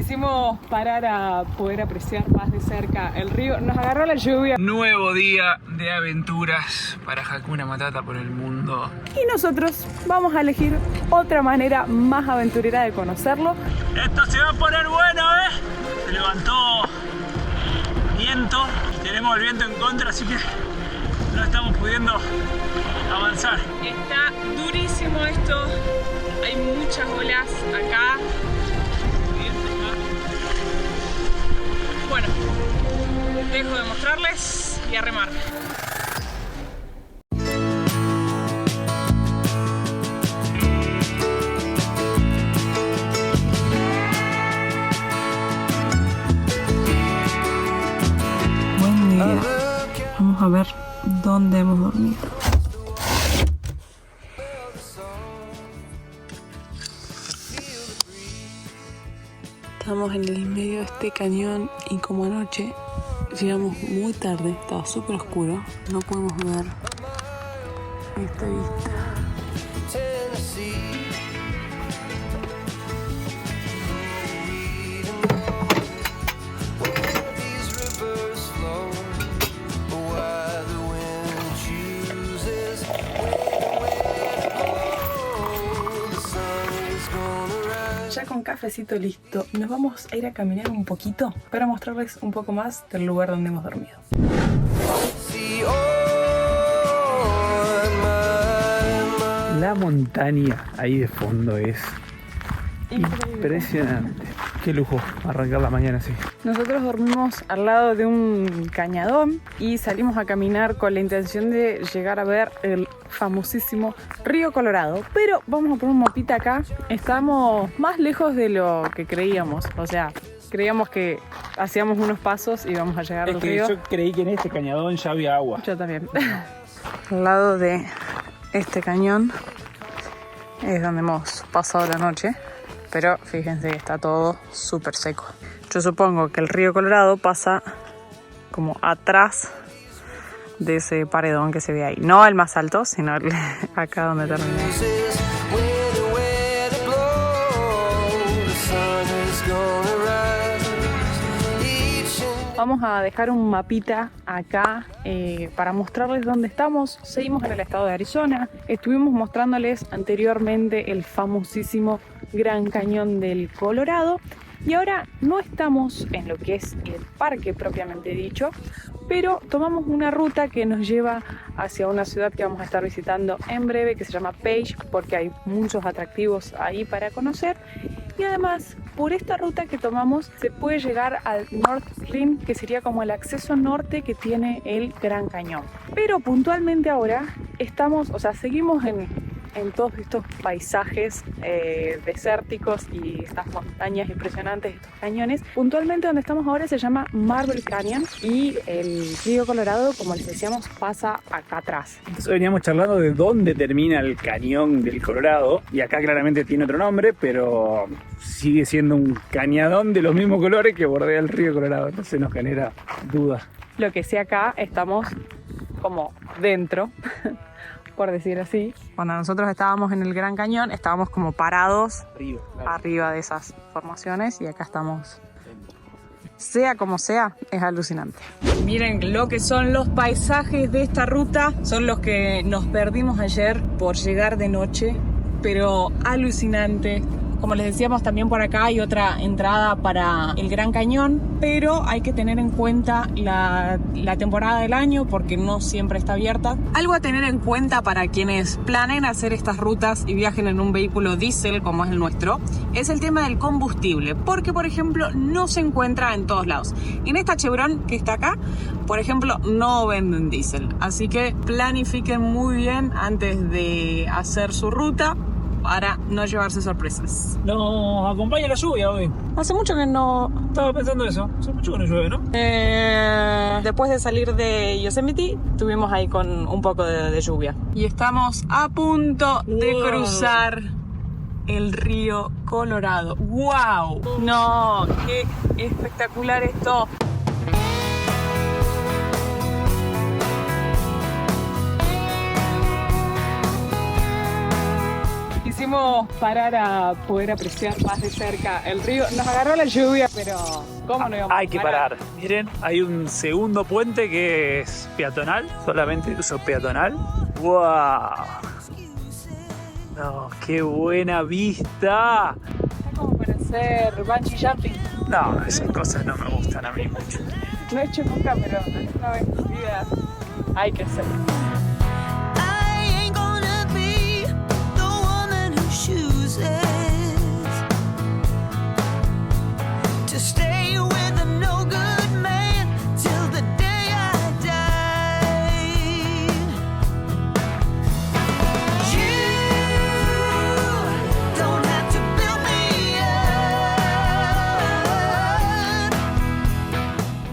Quisimos parar a poder apreciar más de cerca el río. Nos agarró la lluvia. Nuevo día de aventuras para Hakuna Matata por el mundo. Y nosotros vamos a elegir otra manera más aventurera de conocerlo. Esto se va a poner bueno, Se levantó viento y tenemos el viento en contra, así que no estamos pudiendo avanzar. Está durísimo esto. Hay muchas olas acá. Bueno, dejo de mostrarles y a remar. Buen día. Vamos a ver dónde hemos dormido. Estamos en el medio de este cañón y como anoche llegamos muy tarde, estaba súper oscuro, no podemos ver esta vista. Ya con cafecito listo, nos vamos a ir a caminar un poquito para mostrarles un poco más del lugar donde hemos dormido. La montaña ahí de fondo es impresionante. Qué lujo arrancar la mañana así. Nosotros dormimos al lado de un cañadón y salimos a caminar con la intención de llegar a ver el famosísimo Río Colorado. Pero vamos a poner un mapita acá. Estamos más lejos de lo que creíamos. O sea, creíamos que hacíamos unos pasos y íbamos a llegar al río. Yo creí que en este cañadón ya había agua. Yo también. Al lado de este cañón es donde hemos pasado la noche. Pero fíjense que está todo súper seco. Yo supongo que el río Colorado pasa como atrás de ese paredón que se ve ahí. No el más alto, sino el acá donde termina. Vamos a dejar un mapita acá para mostrarles dónde estamos. Seguimos en el estado de Arizona. Estuvimos mostrándoles anteriormente el famosísimo Gran Cañón del Colorado. Y ahora no estamos en lo que es el parque propiamente dicho, pero tomamos una ruta que nos lleva hacia una ciudad que vamos a estar visitando en breve, que se llama Page, porque hay muchos atractivos ahí para conocer. Y además, por esta ruta que tomamos, se puede llegar al North Rim, que sería como el acceso norte que tiene el Gran Cañón. Pero puntualmente ahora estamos, seguimos en todos estos paisajes desérticos y estas montañas impresionantes, estos cañones. Puntualmente donde estamos ahora se llama Marble Canyon y el río Colorado, como les decíamos, pasa acá atrás. Entonces veníamos charlando de dónde termina el cañón del Colorado y acá claramente tiene otro nombre, pero sigue siendo un cañadón de los mismos colores que bordea el río Colorado, entonces nos genera dudas. Lo que sí, acá estamos como dentro, por decir así. Cuando nosotros estábamos en el Gran Cañón, estábamos como parados arriba de esas formaciones y acá estamos. Sea como sea, es alucinante. Miren lo que son los paisajes de esta ruta. Son los que nos perdimos ayer por llegar de noche, pero alucinante. Como les decíamos, también por acá hay otra entrada para el Gran Cañón, pero hay que tener en cuenta la temporada del año porque no siempre está abierta. Algo a tener en cuenta para quienes planeen hacer estas rutas y viajen en un vehículo diésel como es el nuestro, es el tema del combustible, porque por ejemplo no se encuentra en todos lados. En esta Chevron que está acá, por ejemplo, no venden diésel, así que planifiquen muy bien antes de hacer su ruta para no llevarse sorpresas. Nos acompaña la lluvia hoy. Hace mucho que no... Estaba pensando eso. Hace mucho que no llueve, ¿no? Después de salir de Yosemite, estuvimos ahí con un poco de lluvia. Y estamos a punto de cruzar el río Colorado. ¡Wow! No, qué espectacular esto. quisimos parar a poder apreciar más de cerca el río. Nos agarró la lluvia, pero ¿cómo no íbamos Hay que parar. Miren, hay un segundo puente que es peatonal, solamente de uso peatonal. ¡Wow! No, qué buena vista. Está como para hacer bungee jumping. No, esas cosas no me gustan a mí mucho. No he hecho nunca, pero una vez en mi vida hay que hacerlo.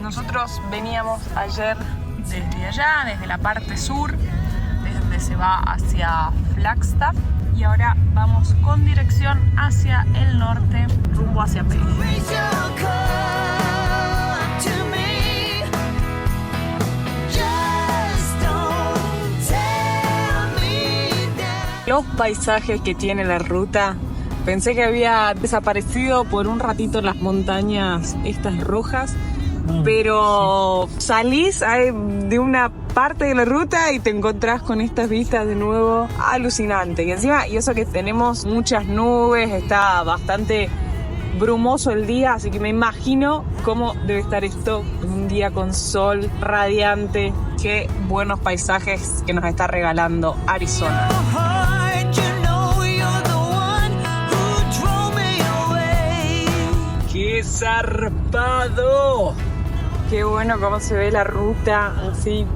Nosotros veníamos ayer desde allá, desde la parte sur, desde donde se va hacia Flagstaff, y ahora vamos con dirección hacia el norte, rumbo hacia Page. Los paisajes que tiene la ruta, pensé que había desaparecido por un ratito las montañas estas rojas, pero salís de una parte de la ruta y te encontrás con estas vistas de nuevo alucinante. Y encima, y eso que tenemos muchas nubes, está bastante brumoso el día, así que me imagino cómo debe estar esto un día con sol radiante. Qué buenos paisajes que nos está regalando Arizona. ¡Qué zarpado! Qué bueno cómo se ve la ruta así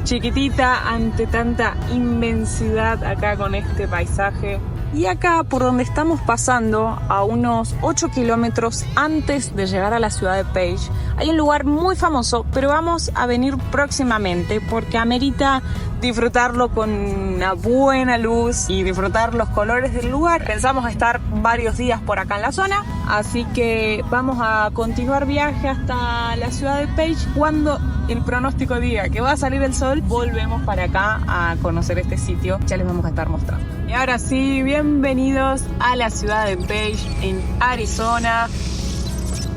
chiquitita ante tanta inmensidad acá con este paisaje. Y acá por donde estamos pasando, a unos 8 kilómetros antes de llegar a la ciudad de Page, hay un lugar muy famoso, pero vamos a venir próximamente porque amerita disfrutarlo con una buena luz y disfrutar los colores del lugar. Pensamos estar varios días por acá en la zona, así que vamos a continuar viaje hasta la ciudad de Page. Cuando el pronóstico diga que va a salir el sol, volvemos para acá a conocer este sitio. Ya les vamos a estar mostrando. Y ahora sí, bienvenidos a la ciudad de Page en Arizona.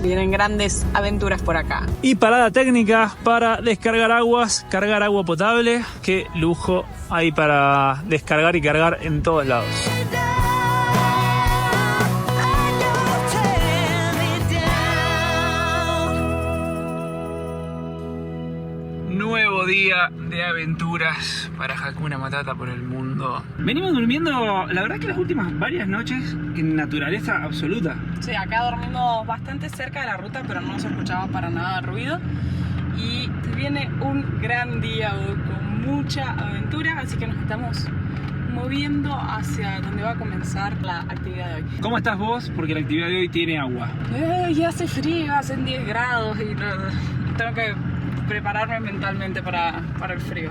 Vienen grandes aventuras por acá. Y parada técnica para descargar aguas, cargar agua potable. Qué lujo hay para descargar y cargar en todos lados. Nuevo día de aventuras para Hakuna Matata por el mundo. Venimos durmiendo, la verdad que las últimas varias noches en naturaleza absoluta. Sí, acá dormimos bastante cerca de la ruta, pero no se escuchaba para nada ruido. Y viene un gran día hoy con mucha aventura, así que nos estamos moviendo hacia donde va a comenzar la actividad de hoy. ¿Cómo estás vos? Porque la actividad de hoy tiene agua. Ya hace frío, hacen 10 grados y tengo que prepararme mentalmente para el frío.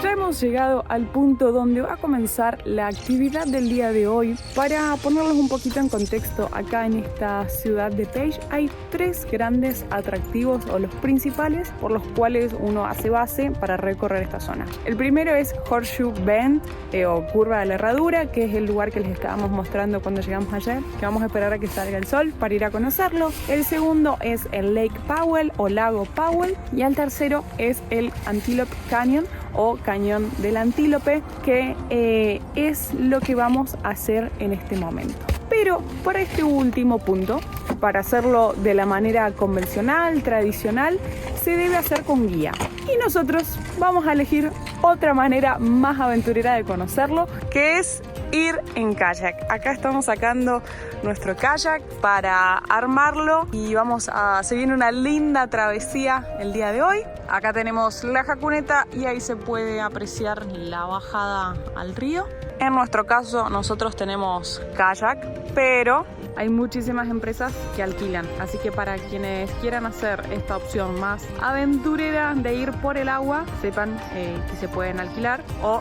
Ya hemos llegado al punto donde va a comenzar la actividad del día de hoy. Para ponerlos un poquito en contexto, acá en esta ciudad de Page hay 3 grandes atractivos, o los principales, por los cuales uno hace base para recorrer esta zona. El primero es Horseshoe Bend, o Curva de la Herradura, que es el lugar que les estábamos mostrando cuando llegamos ayer, que vamos a esperar a que salga el sol para ir a conocerlo. El segundo es el Lake Powell o Lago Powell, y el tercero es el Antelope Canyon o Cañón del Antílope, que es lo que vamos a hacer en este momento. Pero para este último punto, para hacerlo de la manera convencional, tradicional, se debe hacer con guía. Y nosotros vamos a elegir otra manera más aventurera de conocerlo, que es ir en kayak. Acá estamos sacando nuestro kayak para armarlo y vamos a seguir una linda travesía el día de hoy. Acá tenemos la Hakuneta y ahí se puede apreciar la bajada al río. En nuestro caso nosotros tenemos kayak, pero hay muchísimas empresas que alquilan, así que para quienes quieran hacer esta opción más aventurera de ir por el agua, sepan que se pueden alquilar o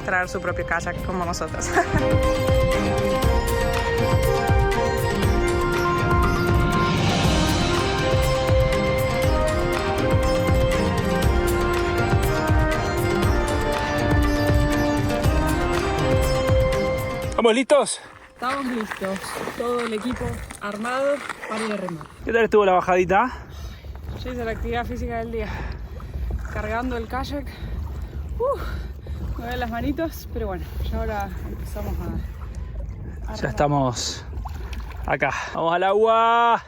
traer su propio kayak como nosotros. ¿Estamos listos? Estamos listos, todo el equipo armado para ir a remar. ¿Qué tal estuvo la bajadita? Yo hice la actividad física del día, cargando el kayak. Me ven las manitos, pero bueno, ya ahora empezamos a Ya estamos acá. ¡Vamos al agua!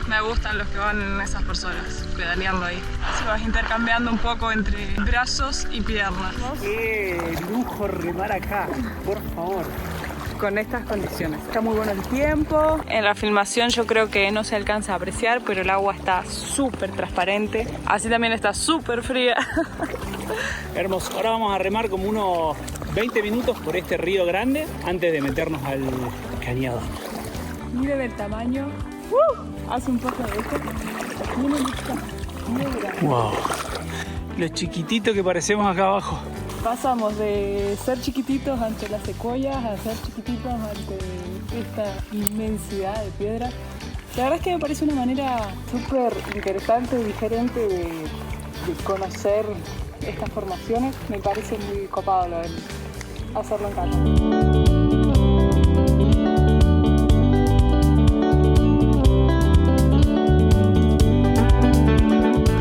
Me gustan los que van esas personas, pedaleando ahí. Así vas intercambiando un poco entre brazos y piernas. ¡Qué lujo remar acá! Por favor. Con estas condiciones. Está muy bueno el tiempo. En la filmación yo creo que no se alcanza a apreciar, pero el agua está súper transparente. Así también está súper fría. Hermoso. Ahora vamos a remar como unos 20 minutos por este río grande antes de meternos al cañado. Miren el tamaño. Hace un poco de esto. Miren esto. Mira. Wow. Lo chiquitito que parecemos acá abajo. Pasamos de ser chiquititos ante las secuoyas a ser chiquititos ante esta inmensidad de piedra. La verdad es que me parece una manera súper interesante y diferente de conocer estas formaciones. Me parece muy copado lo de hacerlo en kayak.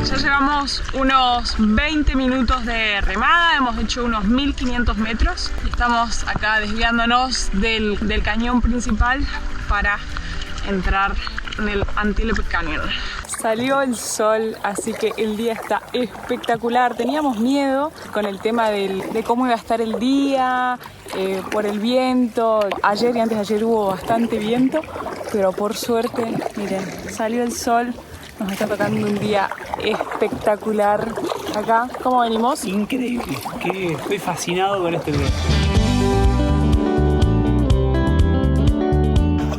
Ya llevamos unos 20 minutos de remada, hemos hecho unos 1500 metros y estamos acá desviándonos del cañón principal para entrar en el Antelope Canyon. Salió el sol, así que el día está espectacular. Teníamos miedo con el tema de cómo iba a estar el día, por el viento. Ayer y antes de ayer hubo bastante viento, pero por suerte, miren, salió el sol. Nos está tocando un día espectacular acá. ¿Cómo venimos? Increíble. Estoy fascinado con este lugar.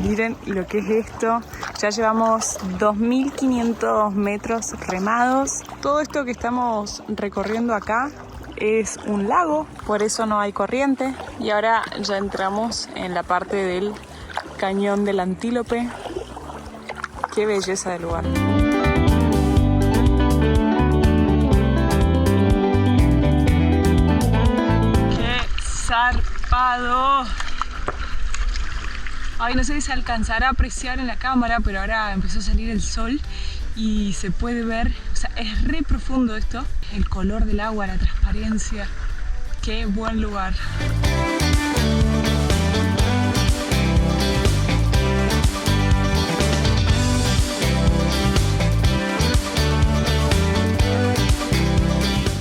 Miren lo que es esto. Ya llevamos 2500 metros remados. Todo esto que estamos recorriendo acá es un lago, por eso no hay corriente. Y ahora ya entramos en la parte del cañón del Antílope. Qué belleza de lugar. Zarpado. Ay, no sé si se alcanzará a apreciar en la cámara, pero ahora empezó a salir el sol y se puede ver, o sea, es re profundo esto, el color del agua, la transparencia. Qué buen lugar.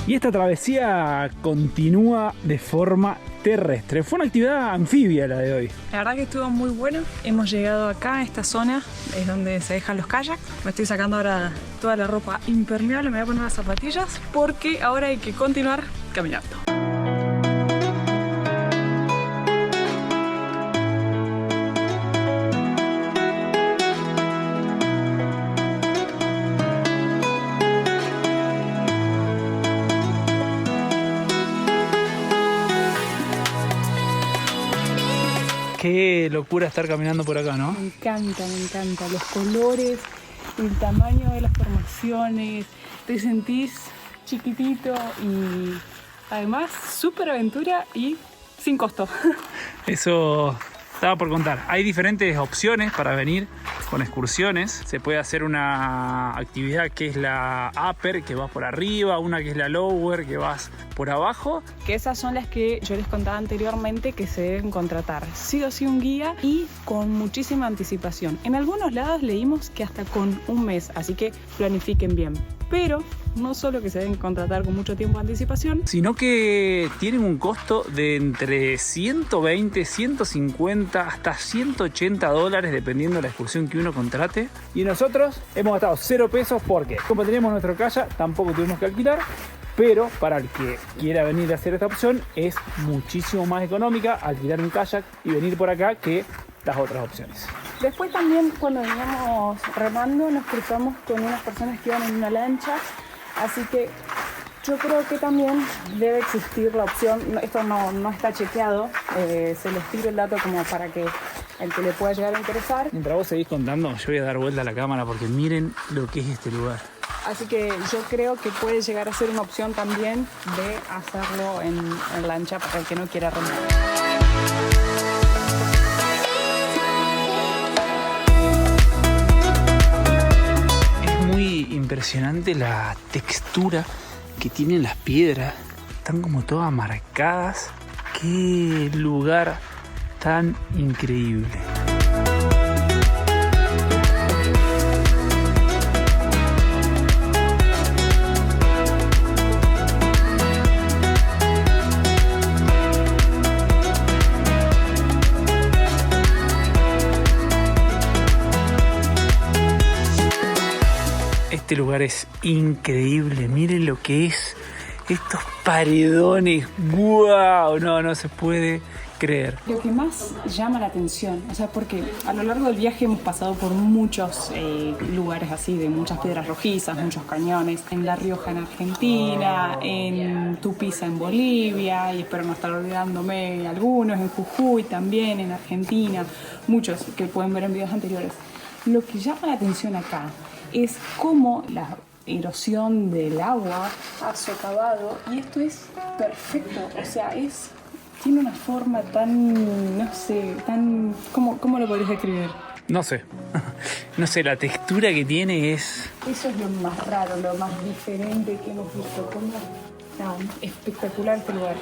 Y esta travesía continúa de forma terrestre. Fue una actividad anfibia la de hoy. La verdad que estuvo muy bueno. Hemos llegado acá a esta zona, es donde se dejan los kayaks. Me estoy sacando ahora toda la ropa impermeable, me voy a poner las zapatillas porque ahora hay que continuar caminando. Qué locura estar caminando por acá, ¿no? Me encanta los colores, el tamaño de las formaciones, te sentís chiquitito y además súper aventura y sin costo. Eso estaba por contar. Hay diferentes opciones para venir con excursiones. Se puede hacer una actividad que es la upper, que vas por arriba, una que es la lower, que vas por abajo. Que esas son las que yo les contaba anteriormente que se deben contratar sí o sí un guía y con muchísima anticipación. En algunos lados leímos que hasta con un mes, así que planifiquen bien. Pero no solo que se deben contratar con mucho tiempo de anticipación, sino que tienen un costo de entre 120, 150 hasta 180 dólares dependiendo de la excursión que uno contrate. Y nosotros hemos gastado 0 pesos porque como tenemos nuestro kayak tampoco tuvimos que alquilar. Pero para el que quiera venir a hacer esta opción es muchísimo más económica alquilar un kayak y venir por acá que las otras opciones. Después también cuando veníamos remando nos cruzamos con unas personas que iban en una lancha, así que yo creo que también debe existir la opción, esto no está chequeado, se les tiro el dato como para que el que le pueda llegar a interesar. Mientras vos seguís contando, yo voy a dar vuelta a la cámara porque miren lo que es este lugar. Así que yo creo que puede llegar a ser una opción también de hacerlo en lancha para el que no quiera remar. Es muy impresionante la textura que tienen las piedras. Están como todas marcadas. ¡Qué lugar tan increíble! Este lugar es increíble, miren lo que es estos paredones, ¡guau! No se puede creer. Lo que más llama la atención, o sea, porque a lo largo del viaje hemos pasado por muchos lugares así, de muchas piedras rojizas, muchos cañones, en La Rioja en Argentina, en Tupiza en Bolivia, y espero no estar olvidándome algunos, en Jujuy también, en Argentina, muchos que pueden ver en videos anteriores. Lo que llama la atención acá es cómo la erosión del agua ha socavado, y esto es perfecto, o sea, tiene una forma tan, no sé, tan... ¿Cómo lo podrías describir? No sé, la textura que tiene es... Eso es lo más raro, lo más diferente que hemos visto. Espectacular este lugar.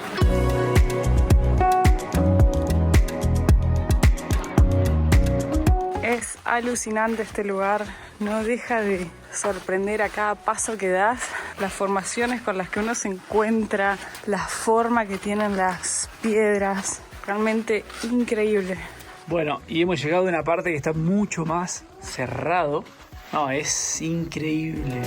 Es alucinante este lugar, no deja de sorprender a cada paso que das, las formaciones con las que uno se encuentra, la forma que tienen las piedras, realmente increíble. Bueno, y hemos llegado a una parte que está mucho más cerrado. No, es increíble.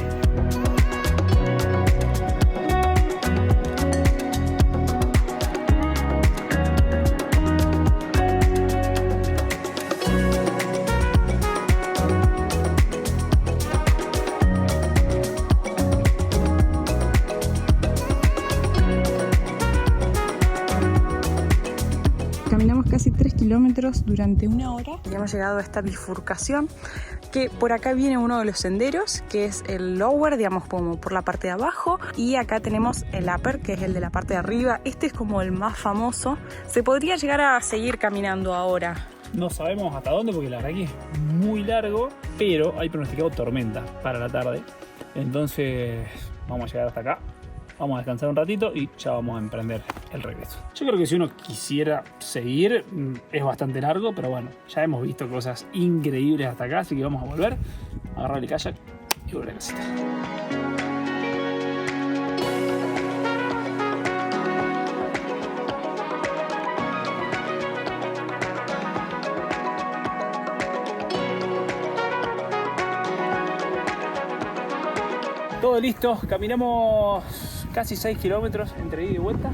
Caminamos casi 3 kilómetros durante 1 hora y hemos llegado a esta bifurcación, que por acá viene uno de los senderos, que es el lower, digamos, como por la parte de abajo, y acá tenemos el upper, que es el de la parte de arriba. Este es como el más famoso. Se podría llegar a seguir caminando ahora. No sabemos hasta dónde porque la verdad que es muy largo, pero hay pronosticado tormenta para la tarde. Entonces vamos a llegar hasta acá. Vamos a descansar un ratito y ya vamos a emprender el regreso. Yo creo que si uno quisiera seguir, es bastante largo, pero bueno, ya hemos visto cosas increíbles hasta acá, así que vamos a volver, agarrar el kayak y volver a casita. Todo listo, caminamos casi 6 kilómetros entre ida y vuelta.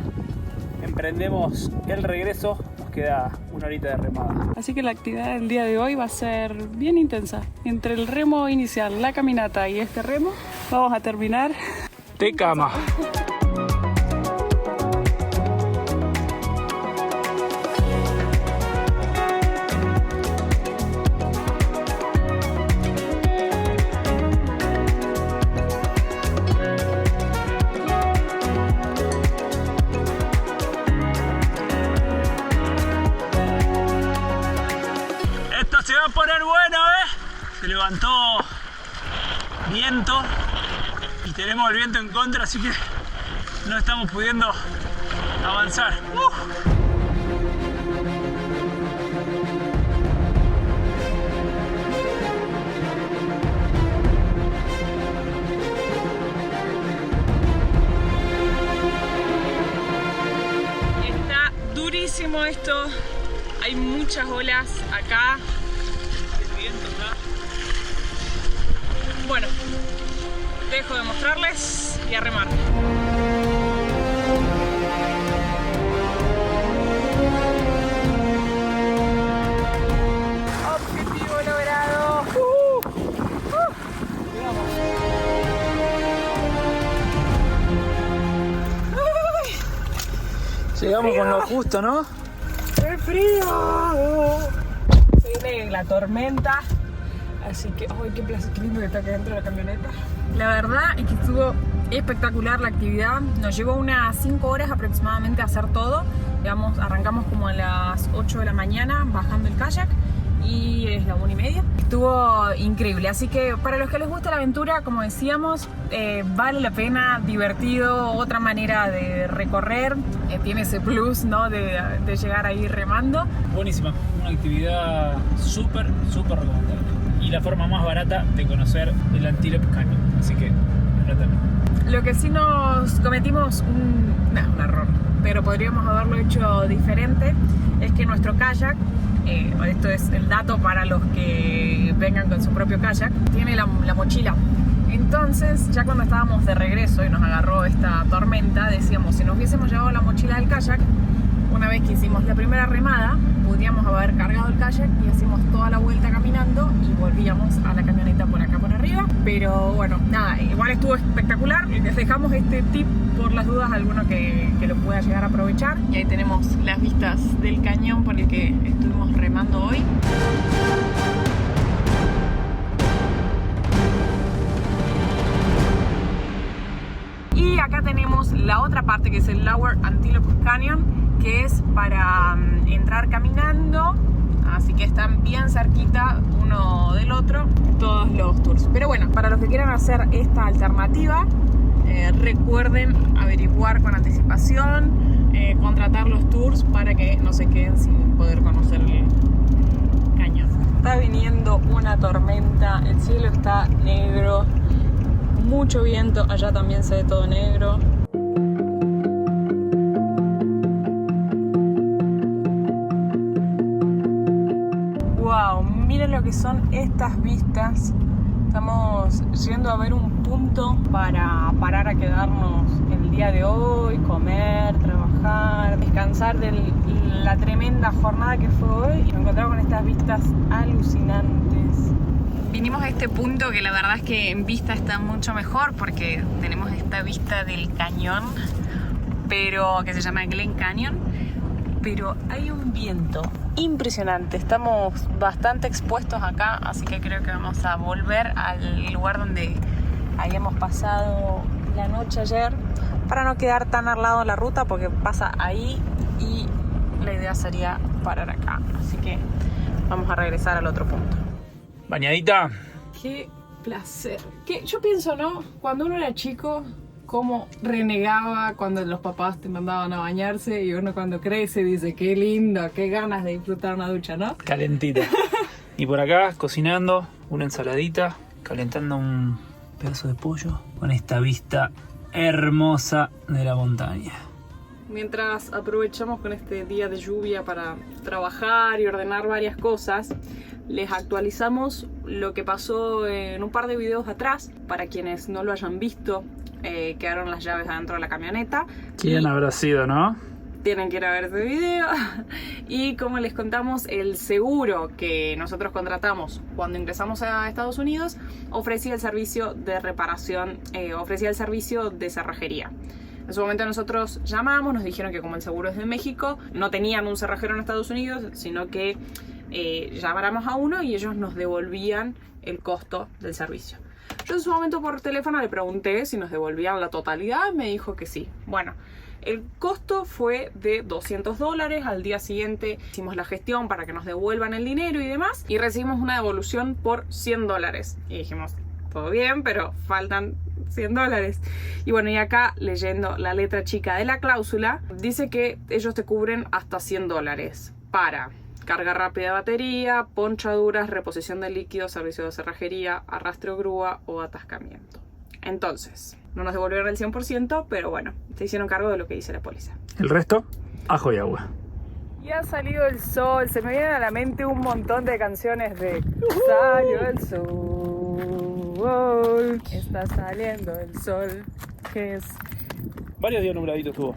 Emprendemos el regreso, nos queda 1 horita de remada. Así que la actividad del día de hoy va a ser bien intensa. Entre el remo inicial, la caminata y este remo, vamos a terminar de cama. Se va a poner bueno, Se levantó viento y tenemos el viento en contra, así que no estamos pudiendo avanzar. Está durísimo esto, hay muchas olas acá. Bueno, dejo de mostrarles y a remar. Objetivo logrado. Llegamos con lo justo, ¿no? ¡Qué frío! de la tormenta. Así que, ¡ay, qué placer! Qué lindo que está acá dentro de la camioneta. La verdad es que estuvo espectacular la actividad. Nos llevó unas 5 horas aproximadamente a hacer todo. Digamos, arrancamos como a las 8 de la mañana bajando el kayak y es la 1:30. Estuvo increíble, así que para los que les gusta la aventura, como decíamos, vale la pena, divertido, otra manera de recorrer, tiene ese plus, ¿no? de llegar ahí remando. Buenísima, una actividad súper recomendable. Y la forma más barata de conocer el Antelope Canyon, así que Lo que sí nos cometimos un error, pero podríamos haberlo hecho diferente, es que nuestro kayak, esto es el dato para los que vengan con su propio kayak, tiene la mochila. Entonces, ya cuando estábamos de regreso y nos agarró esta tormenta, decíamos, si nos hubiésemos llevado la mochila del kayak, una vez que hicimos la primera remada, podíamos haber cargado el kayak y hacíamos toda la vuelta caminando y volvíamos a la camioneta por acá por arriba. Pero bueno, nada, igual estuvo espectacular. Les dejamos este tip por las dudas a alguno que lo pueda llegar a aprovechar. Y ahí tenemos las vistas del cañón por el que estuvimos remando hoy. Y acá tenemos la otra parte, que es el Lower Antelope Canyon, que es para entrar caminando, así que están bien cerquita uno del otro todos los tours. Pero bueno, para los que quieran hacer esta alternativa, recuerden averiguar con anticipación, contratar los tours para que no se queden sin poder conocer el cañón. Está viniendo una tormenta, el cielo está negro, mucho viento, allá también se ve todo negro. Wow, miren lo que son estas vistas. Estamos yendo a ver un punto para parar a quedarnos el día de hoy, comer, trabajar, descansar de la tremenda jornada que fue hoy. Y nos encontramos con estas vistas alucinantes. Vinimos a este punto que la verdad es que en vista está mucho mejor porque tenemos esta vista del cañón, pero que se llama Glen Canyon. Pero hay un viento impresionante, estamos bastante expuestos acá, así que creo que vamos a volver al lugar donde habíamos pasado la noche ayer para no quedar tan al lado de la ruta, porque pasa ahí y la idea sería parar acá, así que vamos a regresar al otro punto. Bañadita. Qué placer. Yo pienso, ¿no? Cuando uno era chico, cómo renegaba cuando los papás te mandaban a bañarse, y uno cuando crece dice, qué lindo, qué ganas de disfrutar una ducha, ¿no? Calentita. Y por acá, cocinando una ensaladita, calentando un pedazo de pollo con esta vista hermosa de la montaña. Mientras aprovechamos con este día de lluvia para trabajar y ordenar varias cosas, les actualizamos lo que pasó en un par de videos atrás. Para quienes no lo hayan visto, quedaron las llaves adentro de la camioneta. ¿Quién habrá sido, no? Tienen que ir a ver ese video. Y como les contamos, el seguro que nosotros contratamos cuando ingresamos a Estados Unidos ofrecía el servicio de reparación, ofrecía el servicio de cerrajería. En su momento nosotros llamamos, nos dijeron que como el seguro es de México, no tenían un cerrajero en Estados Unidos, sino que llamáramos a uno y ellos nos devolvían el costo del servicio. Yo en su momento por teléfono le pregunté si nos devolvían la totalidad, me dijo que sí. Bueno, el costo fue de $200. Al día siguiente hicimos la gestión para que nos devuelvan el dinero y demás, y recibimos una devolución por $100. Y dijimos, todo bien, pero faltan $100. Y bueno, y acá leyendo la letra chica de la cláusula, dice que ellos te cubren hasta $100 para carga rápida de batería, ponchaduras, reposición de líquidos, servicio de cerrajería, arrastre o grúa o atascamiento. Entonces, no nos devolvieron el 100%, pero bueno, se hicieron cargo de lo que dice la póliza. El resto, ajo y agua. Y ha salido el sol, se me vienen a la mente un montón de canciones de Salió el sol, está saliendo el sol, que es... Varios días nubladitos tuvo.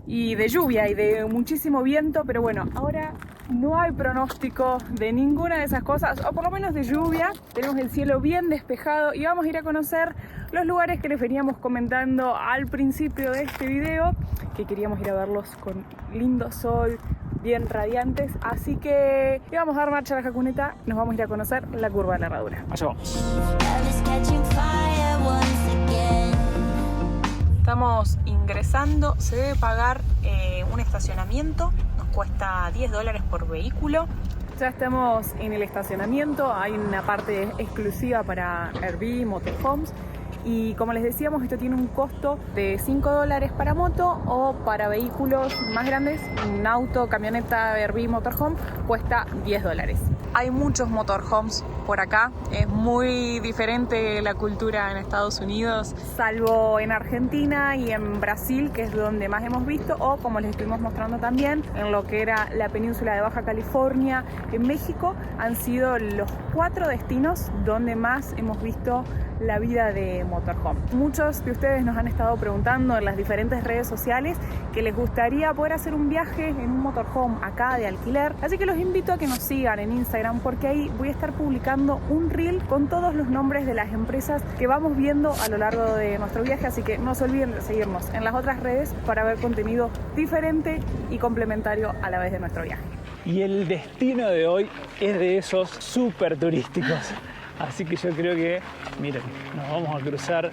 Y de lluvia y de muchísimo viento, pero bueno, ahora no hay pronóstico de ninguna de esas cosas, o por lo menos de lluvia. Tenemos el cielo bien despejado y vamos a ir a conocer los lugares que les veníamos comentando al principio de este video, que queríamos ir a verlos con lindo sol, bien radiantes. Así que le vamos a dar marcha a la jacuneta, nos vamos a ir a conocer la curva de la herradura. Allá vamos. Estamos ingresando, se debe pagar un estacionamiento, nos cuesta $10 por vehículo. Ya estamos en el estacionamiento, hay una parte exclusiva para RV, motorhomes. Y como les decíamos, esto tiene un costo de $5 para moto, o para vehículos más grandes, un auto, camioneta, RV, motorhome, cuesta $10. Hay muchos motorhomes por acá, es muy diferente la cultura en Estados Unidos, salvo en Argentina y en Brasil, que es donde más hemos visto, o como les estuvimos mostrando también, en lo que era la península de Baja California, en México, han sido los 4 destinos donde más hemos visto la vida de motorhome. Muchos de ustedes nos han estado preguntando en las diferentes redes sociales que les gustaría poder hacer un viaje en un motorhome acá de alquiler, así que los invito a que nos sigan en Instagram, porque ahí voy a estar publicando un reel con todos los nombres de las empresas que vamos viendo a lo largo de nuestro viaje, así que no se olviden de seguirnos en las otras redes para ver contenido diferente y complementario a la vez de nuestro viaje. Y el destino de hoy es de esos súper turísticos. Así que yo creo que, miren, nos vamos a cruzar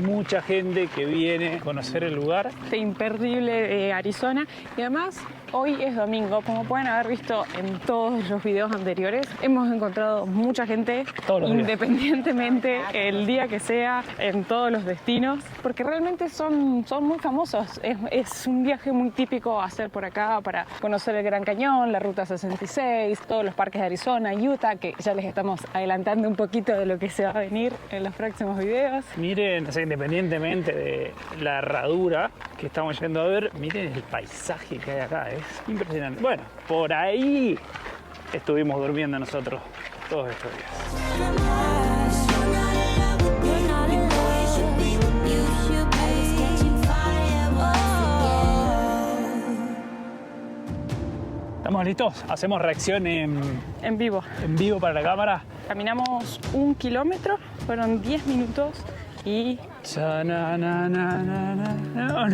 mucha gente que viene a conocer el lugar. Este imperdible de Arizona. Y además, hoy es domingo. Como pueden haber visto en todos los videos anteriores, hemos encontrado mucha gente, independientemente el día que sea, en todos los destinos, porque realmente son muy famosos. Es un viaje muy típico hacer por acá para conocer el Gran Cañón, la Ruta 66, todos los parques de Arizona, Utah, que ya les estamos adelantando un poquito de lo que se va a venir en los próximos videos. Miren, o sea, independientemente de la herradura que estamos yendo a ver, miren el paisaje que hay acá, es impresionante. Bueno, por ahí estuvimos durmiendo nosotros todos estos días. ¿Estamos listos? Hacemos reacción en vivo. En vivo para la cámara. Caminamos 1 kilómetro, fueron 10 minutos y... ¡No!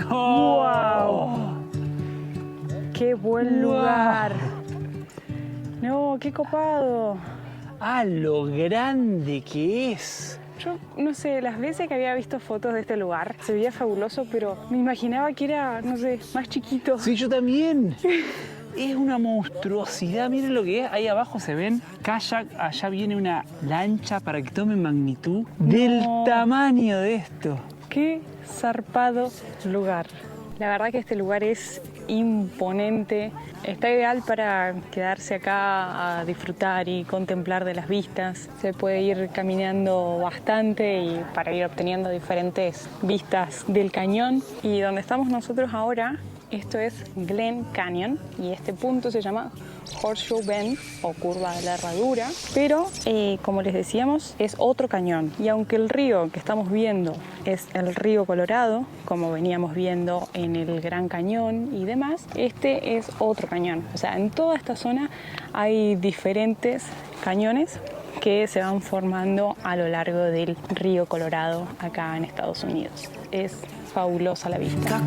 ¡Wow! ¡Qué buen lugar! No, qué copado. ¡Ah, lo grande que es! Yo no sé, las veces que había visto fotos de este lugar se veía fabuloso, pero me imaginaba que era, no sé, más chiquito. Sí, yo también. Es una monstruosidad, miren lo que es. Ahí abajo se ven kayak, allá viene una lancha para que tomen magnitud del tamaño de esto. Qué zarpado lugar. La verdad que este lugar es imponente. Está ideal para quedarse acá a disfrutar y contemplar de las vistas. Se puede ir caminando bastante y para ir obteniendo diferentes vistas del cañón. Y donde estamos nosotros ahora, esto es Glen Canyon y este punto se llama Horseshoe Bend o curva de la herradura, pero como les decíamos es otro cañón, y aunque el río que estamos viendo es el río Colorado, como veníamos viendo en el Gran Cañón y demás, este es otro cañón. O sea, en toda esta zona hay diferentes cañones que se van formando a lo largo del río Colorado acá en Estados Unidos. Es fabulosa la vista.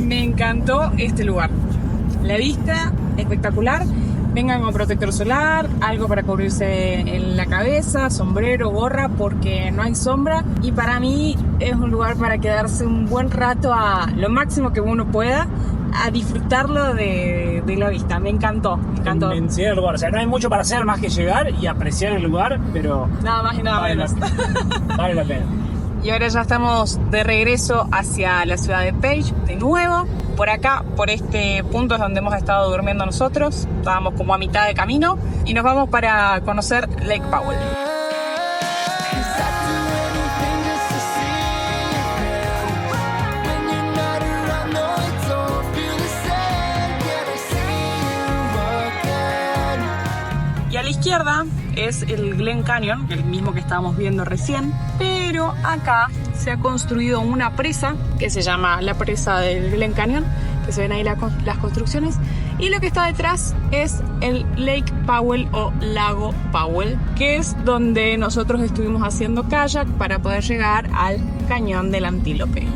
Me encantó este lugar. La vista espectacular. Vengan con protector solar, algo para cubrirse en la cabeza, sombrero, gorra, porque no hay sombra. Y para mí es un lugar para quedarse un buen rato, a lo máximo que uno pueda, a disfrutarlo de la vista. Me encantó, me encantó. Inmensidad del lugar, o sea, no hay mucho para hacer más que llegar y apreciar el lugar, pero nada más y nada menos. Vale la pena. Y ahora ya estamos de regreso hacia la ciudad de Page de nuevo. Por acá, por este punto es donde hemos estado durmiendo nosotros. Estábamos como a mitad de camino y nos vamos para conocer Lake Powell. Y a la izquierda izquierda es el Glen Canyon, el mismo que estábamos viendo recién, pero acá se ha construido una presa que se llama la presa del Glen Canyon, que se ven ahí las construcciones, y lo que está detrás es el Lake Powell o Lago Powell, que es donde nosotros estuvimos haciendo kayak para poder llegar al cañón del Antílope.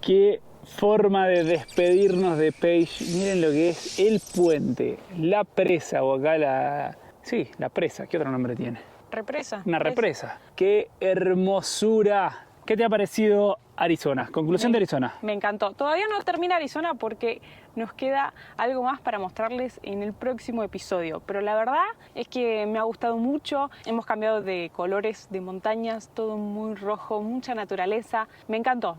Qué forma de despedirnos de Page. Miren lo que es el puente, la presa, o acá la presa. ¿Qué otro nombre tiene? Represa. Una represa. ¡Qué hermosura! ¿Qué te ha parecido Arizona? Conclusión de Arizona. Me encantó. Todavía no termina Arizona porque nos queda algo más para mostrarles en el próximo episodio. Pero la verdad es que me ha gustado mucho. Hemos cambiado de colores, de montañas, todo muy rojo, mucha naturaleza. Me encantó.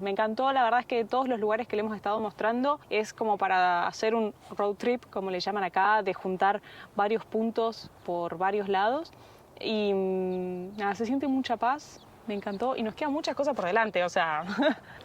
La verdad es que todos los lugares que le hemos estado mostrando es como para hacer un road trip, como le llaman acá, de juntar varios puntos por varios lados. Y nada, se siente mucha paz. Me encantó y nos quedan muchas cosas por delante, o sea...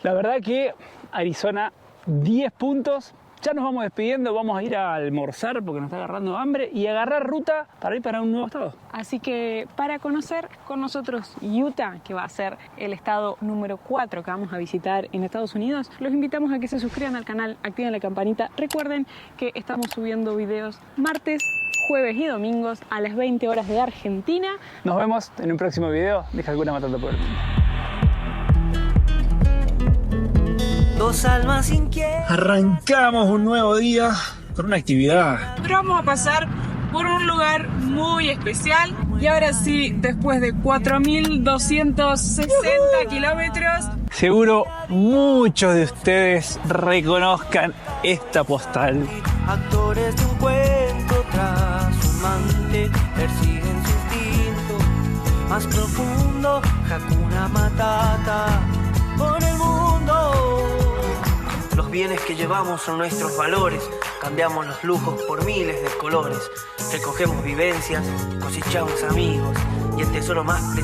La verdad que Arizona, 10 puntos. Ya nos vamos despidiendo, vamos a ir a almorzar porque nos está agarrando hambre y agarrar ruta para ir para un nuevo estado. Así que para conocer con nosotros Utah, que va a ser el estado número 4 que vamos a visitar en Estados Unidos, los invitamos a que se suscriban al canal, activen la campanita. Recuerden que estamos subiendo videos martes, jueves y domingos a las 20 horas de Argentina. Nos vemos en un próximo video. Deja alguna matando por el mundo. Dos almas inquietas. Arrancamos un nuevo día con una actividad. Pero vamos a pasar por un lugar muy especial. Y ahora sí, después de 4.260 kilómetros, Seguro muchos de ustedes reconozcan esta postal. Actores de un cuento tras un amante persiguen su instinto más profundo. Hakuna Matata por el mundo. Los bienes que llevamos son nuestros valores. Cambiamos los lujos por miles de colores. Recogemos vivencias, cosechamos amigos y el tesoro más preciado